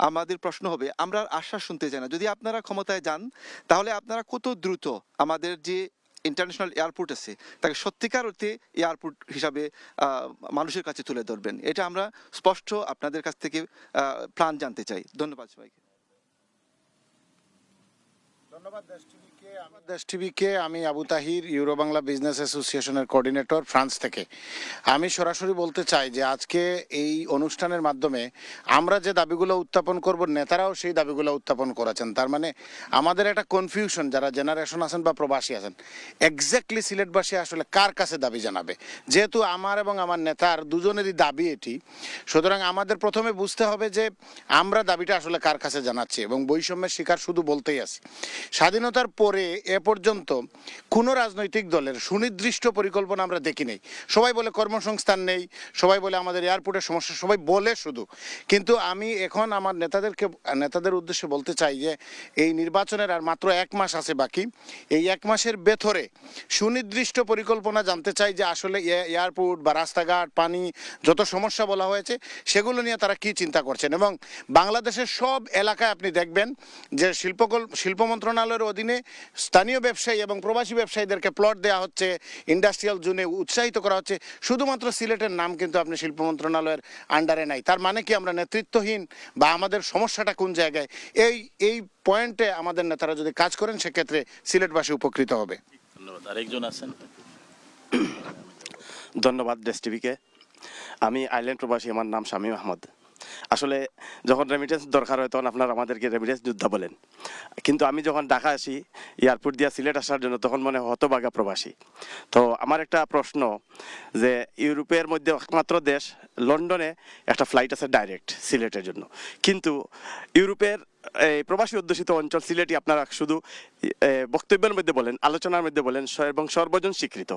আমাদের প্রশ্ন হবে, আমরা আশ্বাস শুনতে চাই না, যদি আপনারা ক্ষমতায় যান তাহলে আপনারা কত দ্রুত আমাদের যে ইন্টারন্যাশনাল এয়ারপোর্ট আছে তাকে সত্যিকার অর্থে এয়ারপোর্ট হিসাবে মানুষের কাছে তুলে ধরবেন? এটা আমরা স্পষ্ট আপনাদের কাছ থেকে প্ল্যান জানতে চাই। ধন্যবাদ সবাইকে। ধন্যবাদ দেশ টিভিকে। আমি আবু তাহির, ইউরো বাংলা বিজনেস অ্যাসোসিয়েশনের কোঅর্ডিনেটর, ফ্রান্স থেকে। আমি সরাসরি বলতে চাই যে আজকে এই অনুষ্ঠানের মাধ্যমে আমরা যে দাবিগুলো উত্থাপন করব, নেতারাও সেই দাবিগুলো উত্থাপন করেছেন। তার মানে আমাদের একটা কনফিউশন, যারা জেনারেশন আছেন বা প্রবাসী আছেন, এক্স্যাক্টলি সিলেটবাসী আসলে কার কাছে দাবি জানাবে। যেহেতু আমার এবং আমার নেতার দুজনেরই দাবি এটি, সুতরাং আমাদের প্রথমে বুঝতে হবে যে আমরা দাবিটা আসলে কার কাছে জানাচ্ছি। এবং বৈষম্যের শিকার শুধু বলতেই আছি। স্বাধীনতার পরে এ পর্যন্ত কোনো রাজনৈতিক দলের সুনির্দিষ্ট পরিকল্পনা আমরা দেখি নেই। সবাই বলে কর্মসংস্থান নেই, সবাই বলে আমাদের এয়ারপোর্টের সমস্যা, সবাই বলে শুধু। কিন্তু আমি এখন আমার নেতাদের উদ্দেশ্যে বলতে চাই যে এই নির্বাচনের আর মাত্র 1 মাস আছে বাকি। এই 1 মাসের ভেতরে সুনির্দিষ্ট পরিকল্পনা জানতে চাই যে আসলে এয়ারপোর্ট বা রাস্তাঘাট, পানি, যত সমস্যা বলা হয়েছে সেগুলো নিয়ে তারা কি চিন্তা করছেন। এবং বাংলাদেশের সব এলাকায় আপনি দেখবেন যে শিল্প মন্ত্রণালয়ের অধীনে স্থানীয় ব্যবসায়ী এবং প্রবাসী ব্যবসায়ীদেরকে প্লট দেওয়া হচ্ছে, ইন্ডাস্ট্রিয়াল জোনে উৎসাহিত করা হচ্ছে। শুধুমাত্র সিলেটের নাম কিন্তু আপনি শিল্প মন্ত্রণালয়ের আন্ডারে নাই। তার মানে কি আমরা নেতৃত্বহীন, বা আমাদের সমস্যাটা কোন জায়গায়? এই পয়েন্টে আমাদের নেতারা যদি কাজ করেন সেক্ষেত্রে সিলেটবাসী উপকৃত হবে। ধন্যবাদ। আরেকজন আছেন। ধন্যবাদ দেশ টিভিকে। আমি আইল্যান্ড প্রবাসী, আমার নাম শামীম আহমদ। আসলে যখন রেমিটেন্স দরকার হয় তখন আপনারা আমাদেরকে রেমিটেন্স যোদ্ধা বলেন, কিন্তু আমি যখন ঢাকা আসি এয়ারপোর্ট দিয়ে সিলেট আসার জন্য তখন মনে হয় হতভাগা প্রবাসী। তো আমার একটা প্রশ্ন, যে ইউরোপের মধ্যে একমাত্র দেশ লন্ডনে একটা ফ্লাইট আছে ডাইরেক্ট সিলেটের জন্য, কিন্তু ইউরোপের এই প্রবাসী অধ্যুষিত অঞ্চল সিলেটই আপনারা শুধু বক্তব্যের মধ্যে বলেন, আলোচনার মধ্যে বলেন এবং সর্বজন স্বীকৃত।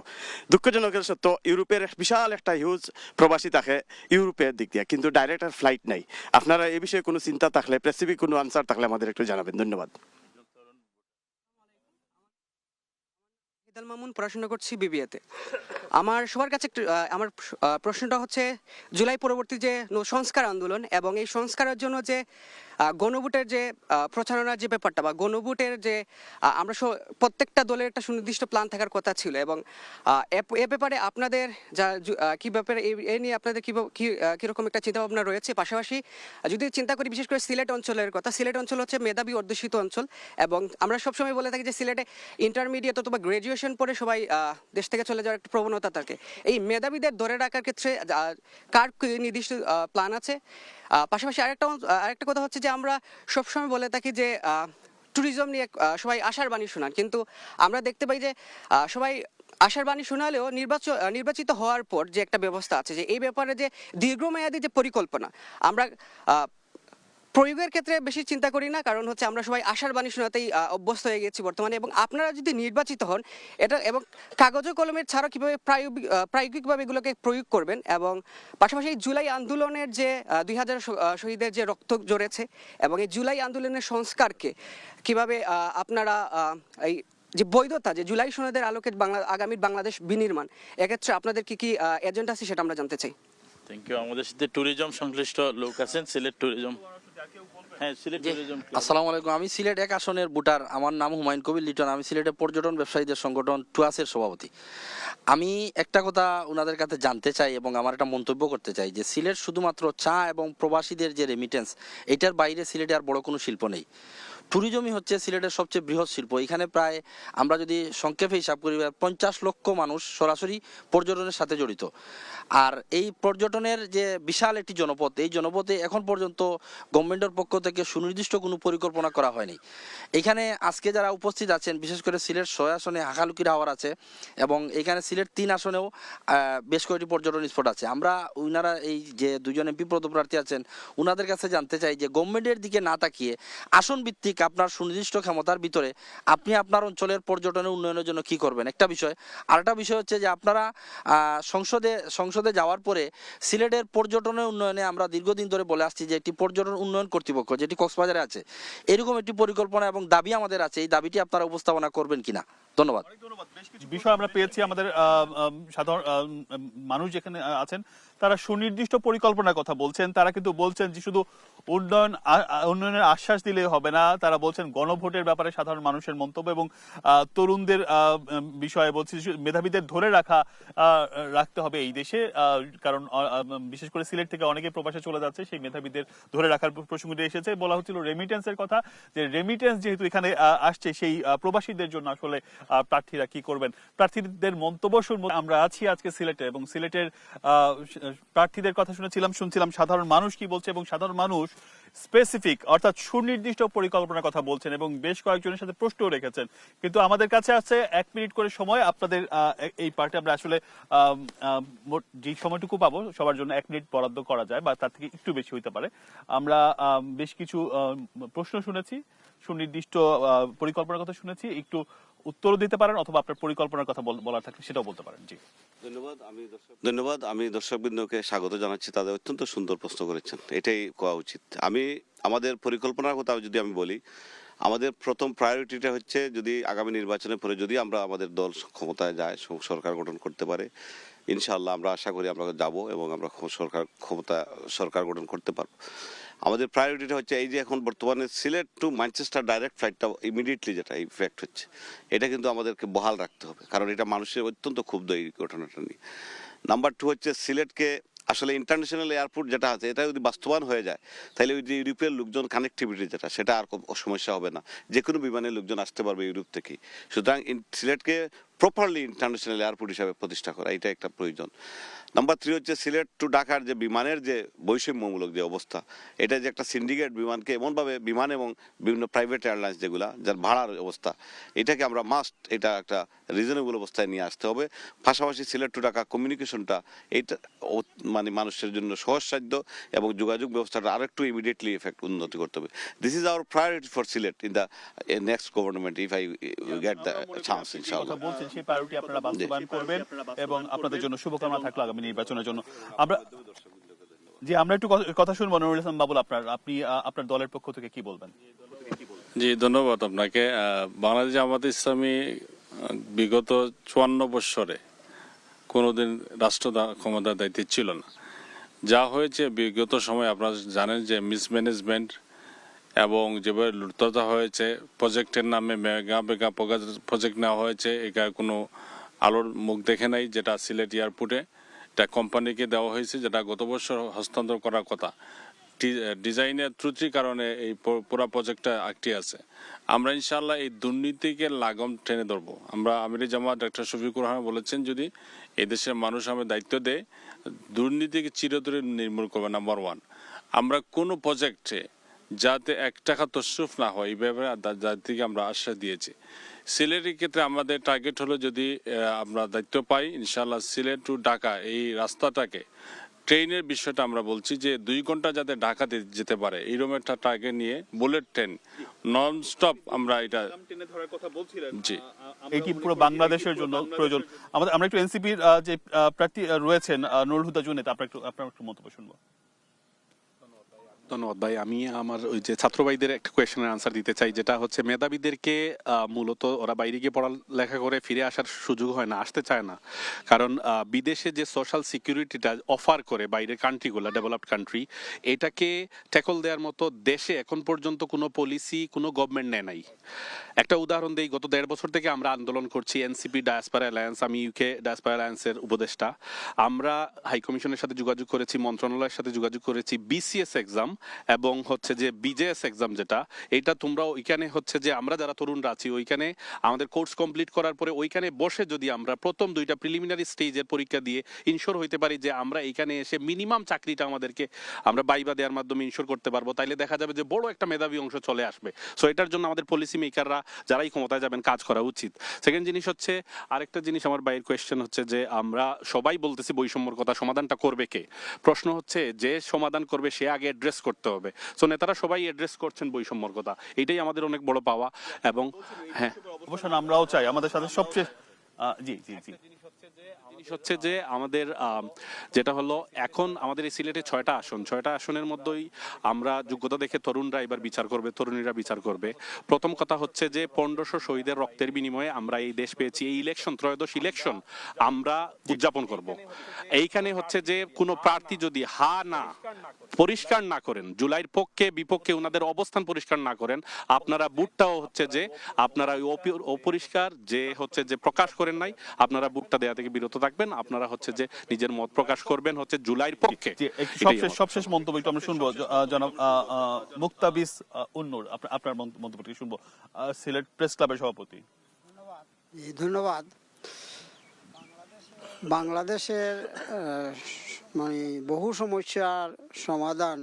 দুঃখজনক সত্য, ইউরোপের বিশাল একটা হিউজ প্রবাসী থাকে ইউরোপের দিক দিয়ে, কিন্তু ডাইরেক্ট আর ফ্লাইট নাই। আপনারা এই বিষয়ে কোনো চিন্তা থাকলে, স্পেসিফিক কোনো আনসার থাকলে আমাদের একটু জানাবেন। ধন্যবাদ। মামুন, পড়াশোনা করছি বিবিএতে। আমার সবার কাছে আমার প্রশ্নটা হচ্ছে, জুলাই পরবর্তী যে সংস্কার আন্দোলন এবং এই সংস্কারের জন্য যে গণভোটের যে প্রচারণার যে ব্যাপারটা বা গণভোটের যে আমরা প্রত্যেকটা দলের একটা সুনির্দিষ্ট প্ল্যান থাকার কথা ছিল, এবং এ ব্যাপারে আপনাদের যা কি ব্যাপারে এ নিয়ে আপনাদের কীরকম একটা চিন্তাভাবনা রয়েছে। পাশাপাশি যদি চিন্তা করি বিশেষ করে সিলেট অঞ্চলের কথা, সিলেট অঞ্চল হচ্ছে মেধাবী অধ্যুষিত অঞ্চল, এবং আমরা সবসময় বলে থাকি যে সিলেটে ইন্টারমিডিয়েট অথবা গ্র্যাজুয়েশন পরে সবাই দেশ থেকে চলে যাওয়ার একটা প্রবণতা থাকে। এই মেধাবীদের ধরে রাখার ক্ষেত্রে কার নির্দিষ্ট প্ল্যান আছে? পাশাপাশি আরেকটা কথা হচ্ছে যে আমরা সবসময় বলে থাকি যে ট্যুরিজম নিয়ে সবাই আশার বাণী শোনান, কিন্তু আমরা দেখতে পাই যে সবাই আশার বাণী শোনালেও নির্বাচিত হওয়ার পর যে একটা ব্যবস্থা আছে, যে এই ব্যাপারে যে দীর্ঘমেয়াদী যে পরিকল্পনা আমরা প্রয়োগের ক্ষেত্রে বেশি চিন্তা করি না, কারণ হচ্ছে আমরা সবাই আশার বাণী শোনাতেই অভ্যস্ত হয়ে গেছি বর্তমানে। এবং আপনারা যদি নির্বাচিত হন, এটা এবং কাগজে কলমের ছাড়া কীভাবে প্রায়োগিকভাবে এগুলোকে প্রয়োগ করবেন, এবং পাশাপাশি জুলাই আন্দোলনের যে 2000 শহীদের যে রক্ত জড়েছে এবং এই জুলাই আন্দোলনের সংস্কারকে কিভাবে আপনারা এই যে বৈধতা, যে জুলাই সনদের আলোকে আগামীর বাংলাদেশ বিনির্মাণ, এক্ষেত্রে আপনাদের কি কি এজেন্ডা আছে সেটা আমরা জানতে চাই। Thank you. আমাদের সাথে ট্যুরিজম সংশ্লিষ্ট লোক আছেন, সিলেট ট্যুরিজম। হ্যাঁ, সিলেট ট্যুরিজম। আসসালামু আলাইকুম, আমি সিলেট 1 আসনের ভোটার। আমার নাম হুমায়ুন কবির লিটন। আমি সিলেটের পর্যটন ব্যবসায়ীদের সংগঠন টুয়াসের সভাপতি। আমি একটা কথা ওনাদের কাছে জানতে চাই এবং আমার একটা মন্তব্য করতে চাই, যে সিলেট শুধুমাত্র চা এবং প্রবাসীদের যে রেমিটেন্স, এটার বাইরে সিলেটে আর বড় কোনো শিল্প নেই। ট্যুরিজমই হচ্ছে সিলেটের সবচেয়ে বৃহৎ শিল্প। এখানে প্রায় আমরা যদি সংক্ষেপে হিসাব করি 50 লক্ষ মানুষ সরাসরি পর্যটনের সাথে জড়িত। আর এই পর্যটনের যে বিশাল একটি জনপদ, এই জনপদে এখন পর্যন্ত গভর্নমেন্টের পক্ষ থেকে সুনির্দিষ্ট কোনো পরিকল্পনা করা হয়নি। এখানে আজকে যারা উপস্থিত আছেন, বিশেষ করে সিলেট 6 আসনে হাকালুকি টাওয়ার আছে, এবং এখানে সিলেট 3 আসনেও বেশ কয়েকটি পর্যটন স্পট আছে। আমরা ওনারা এই যে 2জন এমপি পদপ্রার্থী আছেন, ওনাদের কাছে জানতে চাই যে গভর্নমেন্টের দিকে না তাকিয়ে আসন ভিত্তিক আপনার সুনির্দিষ্ট ক্ষমতার ভিতরে আপনি আপনার অঞ্চলের পর্যটনের উন্নয়নের জন্য কি করবেন, একটা বিষয়। আরেকটা বিষয় হচ্ছে যে আপনারা সংসদে যাওয়ার পরে সিলেটের পর্যটনের উন্নয়নে আমরা দীর্ঘদিন ধরে বলে আসছি যে একটি পর্যটন উন্নয়ন কর্তৃপক্ষ, যেটি কক্সবাজারে আছে, এরকম একটি পরিকল্পনা এবং দাবি আমাদের আছে। এই দাবিটি আপনারা উপস্থাপনা করবেন কিনা? ধন্যবাদ। বিষয় আমরা পেয়েছি, আমাদের সাধারণ মানুষ যেখানে আছেন তারা সুনির্দিষ্ট পরিকল্পনার কথা বলছেন। তারা কিন্তু বলছেন যে শুধু উন্নয়নের আশ্বাস দিলে হবে না, তারা বলছেন গণভোটের ব্যাপারে সাধারণ মানুষের মন্তব্য এবং তরুণদের বিষয়ে বলছি, মেধাবীদের ধরে রাখতে হবে এই দেশে, কারণ বিশেষ করে সিলেট থেকে অনেকে প্রবাসে চলে যাচ্ছে, সেই মেধাবীদের ধরে রাখার প্রসঙ্গটি এসেছে। বলা হচ্ছিল রেমিটেন্সের কথা, যে রেমিটেন্স যেহেতু এখানে আসছে, সেই প্রবাসীদের জন্য আসলে প্রার্থীরা কি করবেন, প্রার্থীদের মন্তব্য শুনবো। আমরা আছি আজকে সিলেটে, এবং সিলেটের প্রার্থীদের কথা শুনছিলাম সাধারণ মানুষ কি বলছে, এবং সাধারণ মানুষ স্পেসিফিক অর্থাৎ সুনির্দিষ্ট পরিকল্পনার কথা বলছেন এবং বেশ কয়েকজনের সাথে প্রশ্নও রেখেছেন। কিন্তু আমাদের কাছে আছে 1 মিনিট করে সময়। আপনাদের এই পার্টে আমরা আসলে যে সময়টুকু পাবো সবার জন্য 1 মিনিট বরাদ্দ করা যায়, বা তার থেকে একটু বেশি হইতে পারে। আমরা বেশ কিছু প্রশ্ন শুনেছি, সুনির্দিষ্ট পরিকল্পনার কথা শুনেছি, একটু উত্তর দিতে পারেন অথবা আপনার পরিকল্পনার কথা বলার থাকলে সেটাও বলতে পারেন। জি ধন্যবাদ। আমি দর্শকবৃন্দকে স্বাগত জানাচ্ছি, তাদের অত্যন্ত সুন্দর প্রশ্ন করেছেন, এটাই কোয়া উচিত। আমাদের পরিকল্পনার কথা যদি আমি বলি, আমাদের প্রথম প্রায়োরিটিটা হচ্ছে, যদি আগামী নির্বাচনের পরে যদি আমরা আমাদের দল ক্ষমতায় যায়, সরকার গঠন করতে পারে, ইনশাআল্লাহ আমরা আশা করি আমরা যাব এবং আমরা সরকার গঠন করতে পারবো। আমাদের প্রায়োরিটিটা হচ্ছে এই যে এখন বর্তমানে সিলেট টু ম্যানচেস্টার ডাইরেক্ট ফ্লাইটটা ইমিডিয়েটলি যেটা ইফেক্ট হচ্ছে, এটা কিন্তু আমাদেরকে বহাল রাখতে হবে, কারণ এটা মানুষের অত্যন্ত ক্ষুব্ধ এই ঘটনাটা নিয়ে। নাম্বার 2 হচ্ছে সিলেটকে আসলে ইন্টারন্যাশনাল এয়ারপোর্ট যেটা আছে এটা যদি বাস্তবায়ন হয়ে যায় তাহলে ওই যে ইউরোপের লোকজন কানেক্টিভিটি যেটা সেটা আর কোনো সমস্যা হবে না, যে কোনো বিমানের লোকজন আসতে পারবে ইউরোপ থেকে। সুতরাং সিলেটকে প্রপারলি ইন্টারন্যাশনাল এয়ারপোর্ট হিসাবে প্রতিষ্ঠা করা এটা একটা প্রয়োজন। নাম্বার 3 হচ্ছে সিলেট টু ঢাকার যে বিমানের যে বৈষম্যমূলক যে অবস্থা, এটা যে একটা সিন্ডিকেট বিমানকে এমনভাবে বিমান এবং বিভিন্ন প্রাইভেট এয়ারলাইন্স যেগুলা যার ভাড়ার অবস্থা, এটাকে আমরা মাস্ট এটা একটা রিজনেবল অবস্থায় নিয়ে আসতে হবে। পাশাপাশি সিলেট টু ঢাকা কমিউনিকেশনটা এইটা মানে মানুষের জন্য সহজসাধ্য এবং যোগাযোগ ব্যবস্থাটা আরেকটু ইমিডিয়েটলি উন্নতি করতে হবে। This is our priority for Sylhet in the next government if I get the chance ইনশাআল্লাহ। সেই প্রায়োরিটি আপনারা বাস্তবায়ন করবেন এবং আপনাদের জন্য শুভকামনা থাকলো আগামী নির্বাচনের জন্য। আমরা একটু কথা শুনবো নুরুল ইসলাম বাবুল, আপনি আপনার দলের পক্ষ থেকে কি বলবেন? জি, ধন্যবাদ আপনাকে। বাংলাদেশ জামায়াতে ইসলামী বিগত 54 বৎসরে কোনোদিন রাষ্ট্র ক্ষমতার দায়িত্বে ছিল না। যা হয়েছে বিগত সময় আপনারা জানেন যে মিসম্যানেজমেন্ট এবং যেভাবে লুটতরা হয়েছে, প্রজেক্টের নামে মেগা প্রজেক্ট নেওয়া হয়েছে, এটা কোনো আলোর মুখ দেখে নাই। যেটা সিলেট এয়ারপোর্টে এটা কোম্পানিকে দেওয়া হয়েছে, যেটা গত বছর হস্তান্তর করার কথা। ডিজাইনের ত্রুটির কারণে এই পুরো প্রজেক্টটা আটকে আছে। আমরা ইনশাআল্লাহ এই দুর্নীতিকে লাগম টেনে ধরবো। আমরা আমির জামাত ডক্টর শফিকুর রহমান বলেছেন, যদি এই দেশের মানুষ আমাদের দায়িত্ব দেয়, দুর্নীতিকে চিরতরে নির্মূল করবে। নাম্বার 1, আমরা কোনো প্রজেক্টে যাতে 1 টাকা তসরুফ না হয় এই ব্যাপারে জাতিকে আমরা আশ্বাস দিয়েছি। সিলেটের ক্ষেত্রে আমাদের টার্গেট হলো, যদি আমরা দায়িত্ব পাই ইনশাআল্লাহ সিলেট টু ঢাকা এই রাস্তাটাকে, ট্রেনের বিষয়টা আমরা বলছি যে 2 ঘন্টা যাতে ঢাকাতে যেতে পারে এইরকম একটা টার্গেট নিয়ে বুলেট ট্রেন নন স্টপ আমরা এটা জি, এটি পুরো বাংলাদেশের জন্য প্রয়োজন। আমরা একটু এনসিপির যে প্রার্থী রয়েছেন নুরুল হুদা জুনেদ, আপনার একটু মন্তব্য শুনবো। ধন্যবাদ ভাই। আমি আমার ওই যে ছাত্র ভাইদের একটা কোয়েশ্চেনের আনসার দিতে চাই, যেটা হচ্ছে মেধাবীদেরকে মূলত ওরা বাইরে গিয়ে পড়ালেখা করে ফিরে আসার সুযোগ হয় না, আসতে চায় না। কারণ বিদেশে যে সোশ্যাল সিকিউরিটিটা অফার করে বাইরের কান্ট্রিগুলো, ডেভেলপড কান্ট্রি, এটাকে ট্যাকল দেওয়ার মতো দেশে এখন পর্যন্ত কোনো পলিসি কোনো গভর্নমেন্ট নেয় নাই। একটা উদাহরণ দেই, গত 1.5 বছর থেকে আমরা আন্দোলন করছি এনসিপি ডায়াসপোরা অ্যালায়েন্স, আমি ইউকে ডায়াসপোরা অ্যালায়েন্সের উপদেষ্টা। আমরা হাই কমিশনের সাথে যোগাযোগ করেছি, মন্ত্রণালয়ের সাথে যোগাযোগ করেছি। বিসিএস এক্সাম এবং হচ্ছে যে বিজেএস এক্সাম যেটা, এইটা তোমরা ওইখানে হচ্ছে যে আমরা যারা তরুণরা আছি ওইখানে আমাদের কোর্স কমপ্লিট করার পরে ওইখানে বসে যদি আমরা প্রথম 2টা প্রিলিমিনারি স্টেজের পরীক্ষা দিয়ে ইনশোর হইতে পারি যে আমরা এইখানে এসে মিনিমাম চাকরিটা আমাদেরকে আমরা বাইবা দেওয়ার মাধ্যমে ইনশোর করতে পারবো, তাইলে দেখা যাবে যে বড় একটা মেধাবী অংশ চলে আসবে। সো এটার জন্য আমাদের পলিসি মেকাররা যারাই ক্ষমতায় যাবেন কাজ করা উচিত। সেকেন্ড জিনিস হচ্ছে, আরেকটা জিনিস আমার বাইরের কোয়েশ্চেন হচ্ছে যে আমরা সবাই বলতেছি বৈষম্যর কথা, সমাধানটা করবে কে? প্রশ্ন হচ্ছে যে সমাধান করবে সে আগে অ্যাড্রেস করতে হবে। সো নেতারা সবাই অ্যাড্রেস করছেন বৈষম্যর কথা, এটাই আমাদের অনেক বড় পাওয়া। এবং হ্যাঁ, অবশ্যই আমরাও চাই আমাদের সাথে সবচেয়ে জি জি জি জিনিস হচ্ছে যে আমাদের যেটা হলো এখন আমাদের এই সিলেটে 6টা আসন, 6টা আসনের মধ্যেই আমরা যোগ্যতা দেখে তরুণরা এবার বিচার করবে, তরুণীরা বিচার করবে। প্রথম কথা হচ্ছে যে 1500 শহীদের রক্তের বিনিময়ে আমরা এই দেশ পেয়েছি। এই ইলেকশন, ত্রয়োদশ ইলেকশন আমরা উদযাপন করব। এইখানে হচ্ছে যে কোনো প্রার্থী যদি পরিষ্কার না করেন, জুলাইয়ের পক্ষে বিপক্ষে ওনাদের অবস্থান পরিষ্কার না করেন, আপনারা বুটটাও হচ্ছে যে আপনারা অপরিষ্কার যে হচ্ছে যে প্রকাশ করেন নাই, আপনারা বুটটা দেয়া থেকে বিরত থাকবেন। আপনারা হচ্ছে যে নিজের মত প্রকাশ করবেন হচ্ছে জুলাইয়ের পক্ষে। সবশেষ মন্তব্য একটু আমরা শুনবো জনাব মুক্তাবিস উন্নুর, আপনার মন্তব্যটি শুনবো, সিলেট প্রেস ক্লাবের সভাপতি। ধন্যবাদ। বাংলাদেশের মানে বহু সমস্যার সমাধান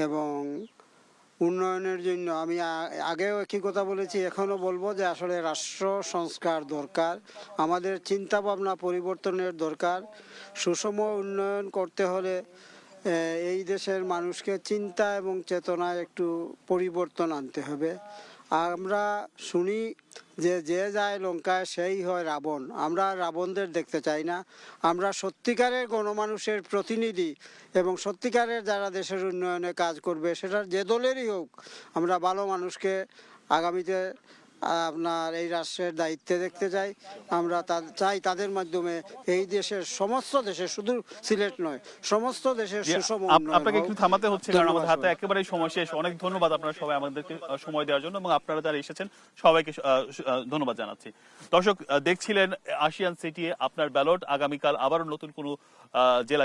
এবং উন্নয়নের জন্য আমি আগেও একই কথা বলেছি, এখনও বলবো যে আসলে রাষ্ট্র সংস্কার দরকার, আমাদের চিন্তা ভাবনা পরিবর্তনের দরকার। সুষম উন্নয়ন করতে হলে এই দেশের মানুষকে চিন্তা এবং চেতনায় একটু পরিবর্তন আনতে হবে। আমরা শুনি যে যে যায় লঙ্কায় সেই হয় রাবণ। আমরা রাবণদের দেখতে চাই না, আমরা সত্যিকারের গণমানুষের প্রতিনিধি এবং সত্যিকারের যারা দেশের উন্নয়নে কাজ করবে, সেটা যে দলেরই হোক, আমরা ভালো মানুষকে আগামীতে আপনার এই রাষ্ট্রের দায়িত্বে দেখতে চাই। আমরা চাই তাদের মাধ্যমে এই দেশের সমস্ত দেশে, শুধু সিলেট নয়, সমস্ত দেশের সুষম উন্নয়ন। আপনাকে একটু থামাতে হচ্ছে কারণ আমাদের হাতে একেবারেই সময় শেষ। অনেক ধন্যবাদ আপনারা সবাই আমাদেরকে সময় দেওয়ার জন্য এবং আপনারা যারা এসেছেন সবাইকে ধন্যবাদ জানাচ্ছি। দর্শক, দেখছিলেন আশিয়ান সিটি আপনার ব্যালট। আগামীকাল আবারও নতুন কোনো জেলা